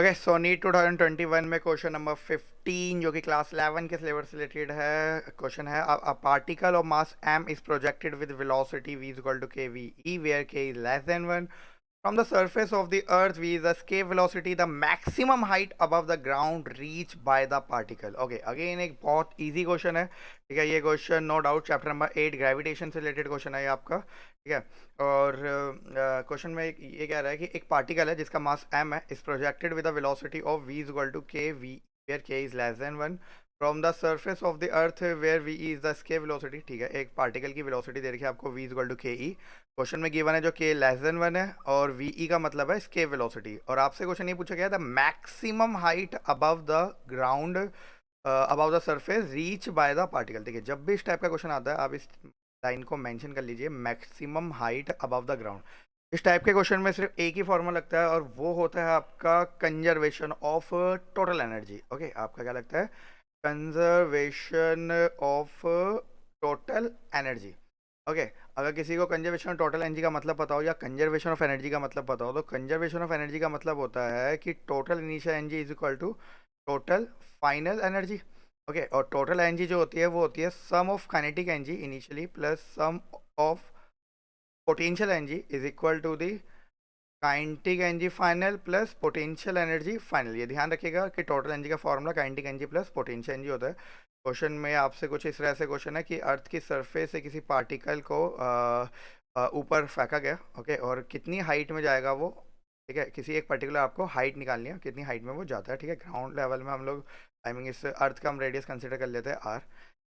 Okay so NEET 2021 में question number 15 जो कि क्लास 11 के सिलेबस से रिलेटेड है क्वेश्चन है a particle of mass m is projected with velocity v is equal to k v e where k is less than 1 from the surface of the earth with the escape velocity the maximum height above the ground reached by the particle. Okay, again एक बहुत easy question है. ठीक है, ये question no doubt chapter number 8 gravitation से related question है ये आपका. ठीक है, और क्वेश्चन में ये कह रहा है कि एक पार्टिकल है जिसका मास m है, is projected with a velocity of v is equal to k v where k is less than 1 from the surface of the earth where v is the escape velocity. ठीक है, एक particle की velocity दे रखी है आपको v is equal to के ई. Question में given है जो k लेस देन 1 है और वी का मतलब है स्केप वेलोसिटी. और आपसे क्वेश्चन ये पूछा गया the maximum height above the ground above the surface reach by the particle. देखिए, जब भी इस टाइप का क्वेश्चन आता है आप इस लाइन को मेंशन कर लीजिए, maximum height above the ground. इस टाइप के क्वेश्चन में सिर्फ एक ही फॉर्मूला लगता है और वो होता है आपका conservation of total energy. Okay, आपका क्या लगता है? Conservation of total energy. Okay, अगर किसी को कंजर्वेशन ऑफ टोटल एनर्जी का मतलब पता हो या कंजर्वेशन ऑफ एनर्जी का मतलब पता हो, तो कंजर्वेशन ऑफ एनर्जी का मतलब होता है कि total initial energy is equal to total final energy. Okay, और टोटल एनर्जी जो होती है वो होती है sum of kinetic energy initially plus sum of potential energy is equal to the kinetic energy final plus potential energy final. ये ध्यान रखिएगा कि टोटल एनर्जी का formula kinetic energy plus potential energy होता है. क्वेश्चन में आपसे कुछ इस तरह से क्वेश्चन है कि अर्थ की सरफेस से किसी पार्टिकल को ऊपर फेंका गया. ओके, और कितनी हाइट में जाएगा वो. ठीक है, किसी एक पर्टिकुलर आपको हाइट निकालनी है, कितनी हाइट में वो जाता है. ठीक है, ग्राउंड लेवल में हम लोग आई मीन इस अर्थ का हम रेडियस कंसिडर कर लेते हैं आर.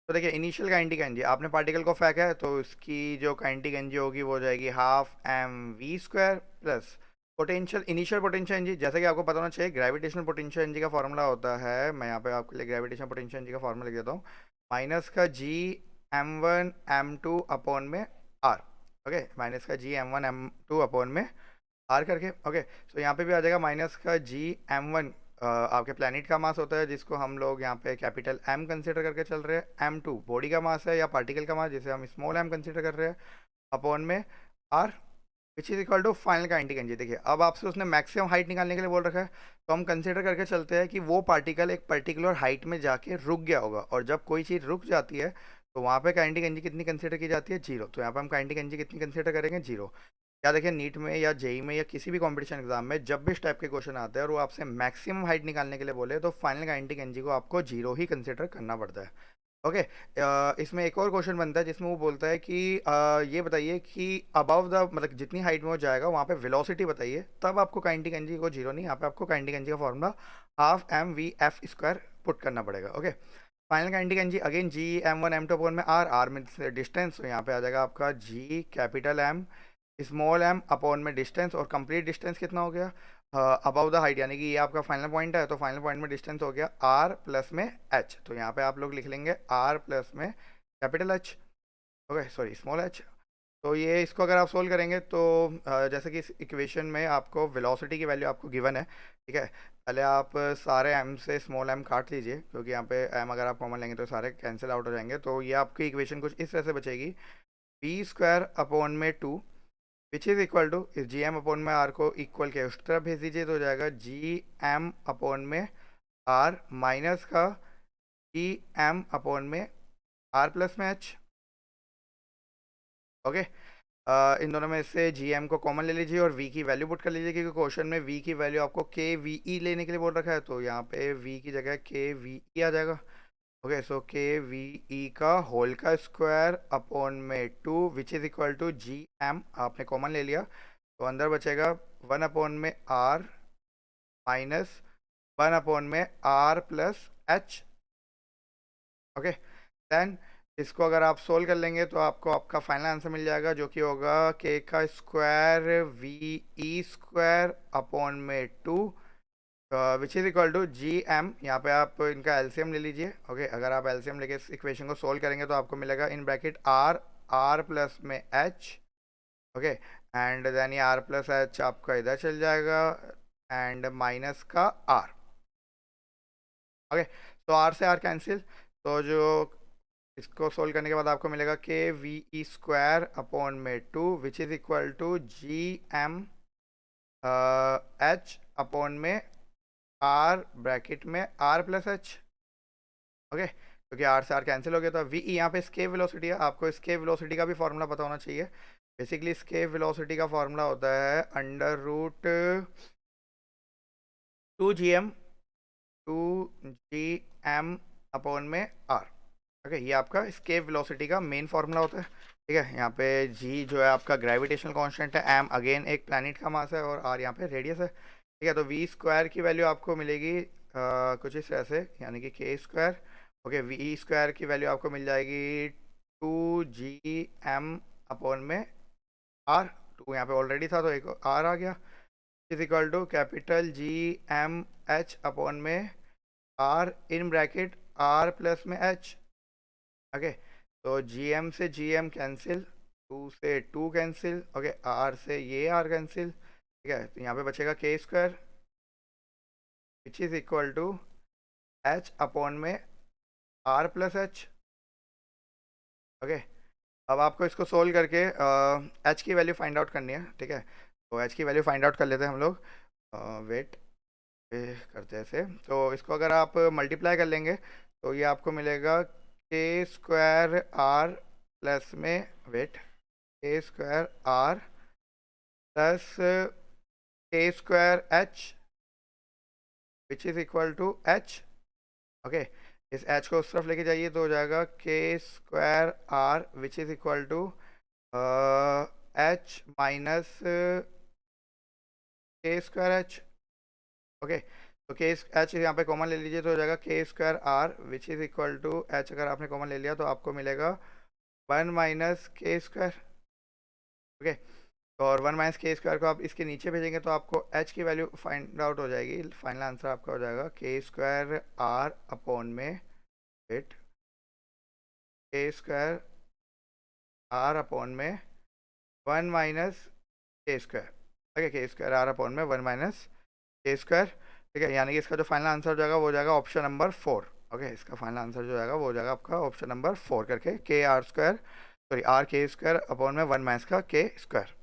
तो देखिए, इनिशियल काइनेटिक एनर्जी आपने पार्टिकल को फेंका है तो उसकी जो काइनेटिक एनर्जी होगी वो जाएगी half m v square plus potential initial potential energy. जैसे कि आपको पता होना चाहिए ग्रेविटेशनल पोटेंशियल एनर्जी का फॉर्मूला होता है, मैं यहाँ पे आपके लिए ग्रेविटेशनल पोटेंशियल एनर्जी का फॉर्मूला लिख देता हूँ, माइनस का जी m1 m2 अपॉन में आर. ओके, माइनस का जी m1 m2 अपॉन में आर करके. ओके, सो यहाँ पे भी आ जाएगा माइनस का जी m1 आपके प्लैनेट का मास होता है जिसको हम लोग यहाँ पे कैपिटल M कंसिडर करके चल रहे हैं. m2 बॉडी का मास है या पार्टिकल का मास जिसे हम स्मॉल m कंसिडर कर रहे हैं अपॉन में r which is equal to final kinetic energy. देखिए, अब आपसे उसने मैक्सिमम हाइट निकालने के लिए बोल रखा है तो हम कंसिडर करके चलते हैं कि वो पार्टिकल एक पर्टिकुलर हाइट में जाके रुक गया होगा. और जब कोई चीज़ रुक जाती है तो वहाँ पे काइनेटिक एनर्जी कितनी कंसिडर की जाती है? जीरो. तो यहाँ पे हम काइनेटिक एनर्जी कितनी कंसिडर करेंगे? जीरो. या देखिए, नीट में या जेई में या किसी भी कंपटीशन एग्जाम में जब भी इस टाइप के क्वेश्चन आते हैं और वो आपसे मैक्सिमम हाइट निकालने के लिए बोले तो फाइनल काइनेटिक एनर्जी को आपको जीरो ही कंसिडर करना पड़ता है. ओके, इसमें एक और क्वेश्चन बनता है जिसमें वो बोलता है कि ये बताइए कि अबव द मतलब जितनी हाइट में वो जाएगा वहाँ पे वेलोसिटी बताइए, तब आपको काइनेटिक एनर्जी को जीरो नहीं, यहाँ पे आपको काइनेटिक एनर्जी का formula half m v f square put करना पड़ेगा. Okay, final kinetic energy again G m1 m2 upon में आर. आर में डिस्टेंस, तो यहाँ पे आ जाएगा आपका G capital M small m upon में डिस्टेंस. और कंप्लीट डिस्टेंस कितना हो गया? अबाउ द हाइट, यानी कि ये आपका फाइनल पॉइंट है तो फाइनल पॉइंट में डिस्टेंस हो गया आर प्लस में एच. तो यहाँ पे आप लोग लिख लेंगे आर प्लस में capital H. Okay, sorry small H. तो ये इसको अगर आप सोल्व करेंगे तो जैसे कि इस इक्वेशन में आपको वेलोसिटी की वैल्यू आपको गिवन है. ठीक है, पहले आप सारे एम से स्मॉल एम काट लीजिए क्योंकि यहाँ पे एम अगर आप कॉमन लेंगे तो सारे कैंसिल आउट हो जाएंगे. तो ये आपकी इक्वेशन कुछ इस तरह से बचेगी, बी स्क्वायर अपॉन में 2 विच इज़ इक्वल टू इस जी एम अपॉन में आर को इक्वल के उस तरफ भेज दीजिए तो हो जाएगा जी एम अपॉन में आर माइनस का जी एम अपॉन में आर प्लस में एच. ओके, इन दोनों में से जी एम को कॉमन ले लीजिए और वी की वैल्यू पुट कर लीजिए क्योंकि क्वेश्चन में वी की वैल्यू आपको के वी ई लेने के लिए बोल रखा है तो यहाँ पे वी की जगह के वी ई आ जाएगा. ओके, सो के वी ई का होल का स्क्वायर अपॉन में 2 which is equal to G m आपने कॉमन ले लिया तो अंदर बचेगा 1 अपॉन में आर माइनस 1 अपॉन में are plus H. Okay, then इसको अगर आप सोल्व कर लेंगे तो आपको आपका फाइनल आंसर मिल जाएगा जो कि होगा के का square v e square upon में 2 which is equal to G m. यहाँ पे आप इनका एलसीएम ले लीजिए. ओके, अगर आप एलसीएम लेके इस इक्वेशन को सोल्व करेंगे तो आपको मिलेगा in bracket r r plus में एच. ओके, एंड देन ये आर प्लस एच आपका इधर चल जाएगा एंड माइनस का आर. ओके, तो आर से आर कैंसिल, तो जो इसको सोल्व करने के बाद आपको मिलेगा के वी ई स्क्वायर अपॉन में 2 which is equal to G m h upon में आर ब्रैकेट में आर प्लस एच। ओके, क्योंकि आर से आर कैंसिल हो गया, तो वी यहाँ पे स्केप वेलोसिटी है, आपको स्केप वेलोसिटी का भी फॉर्मूला पता होना चाहिए। बेसिकली स्केप वेलोसिटी का फॉर्मूला होता है under root 2 GM 2 GM upon में आर। ओके, ये आपका स्केप वेलोसिटी का मेन फार्मूला होता है। ठीक है, यहाँ पे जी जो है आपका ग्रेविटेशनल कांस्टेंट है, एम अगेन एक प्लैनेट का मास है, और आर यहाँ पे रेडियस है। ठीक है, तो वी स्क्वायर की वैल्यू आपको मिलेगी कुछ इस तरह से, यानी कि k square. Okay, v square की वैल्यू आपको मिल जाएगी 2 GM अपॉन में आर। टू यहाँ पे ऑलरेडी था तो एक आर आ गया, is equal to capital GMH upon में r in bracket r plus में एच। ओके, तो GM से GM कैंसिल, 2 से 2 कैंसिल, ओके, आर से ये आर कैंसिल। ठीक है, तो यहाँ पे बचेगा K square which is equal to H upon में आर प्लस एच। ओके, अब आपको इसको सोल्व करके एच की वैल्यू फाइंड आउट करनी है। ठीक है, तो एच की वैल्यू फाइंड आउट कर लेते हैं हम लोग। वेट करते हैं ऐसे, तो इसको अगर आप मल्टीप्लाई कर लेंगे तो ये आपको मिलेगा के स्क्वायर आर प्लस में weight K square R plus K square H which is equal to H. Okay, इस एच को उस तरफ लेके जाइए तो हो जाएगा K square R which is equal to H minus K square H. Okay, तो के एच यहाँ पे कॉमन ले लीजिए तो हो जाएगा K square R which is equal to H. अगर आपने कॉमन ले लिया तो आपको मिलेगा 1 माइनस के स्क्वायर। ओके, तो और 1 माइनस के स्क्वायर को आप इसके नीचे भेजेंगे तो आपको एच की वैल्यू फाइंड आउट हो जाएगी। फाइनल आंसर आपका हो जाएगा के स्क्वायर आर अपॉन में weight K square are upon में 1 माइनस के स्क्वायर। ओके, के स्क्वायर आर अपॉन में 1 माइनस के स्क्वायर। ठीक है, यानी कि इसका जो फाइनल आंसर हो जाएगा वो हो जाएगा ऑप्शन नंबर 4। ओके, इसका फाइनल आंसर जो जाएगा वो हो जाएगा आपका ऑप्शन नंबर 4 करके के आर स्क्वायर, सॉरी आर के स्क्वायर अपॉन में 1 माइनस का के स्क्वायर।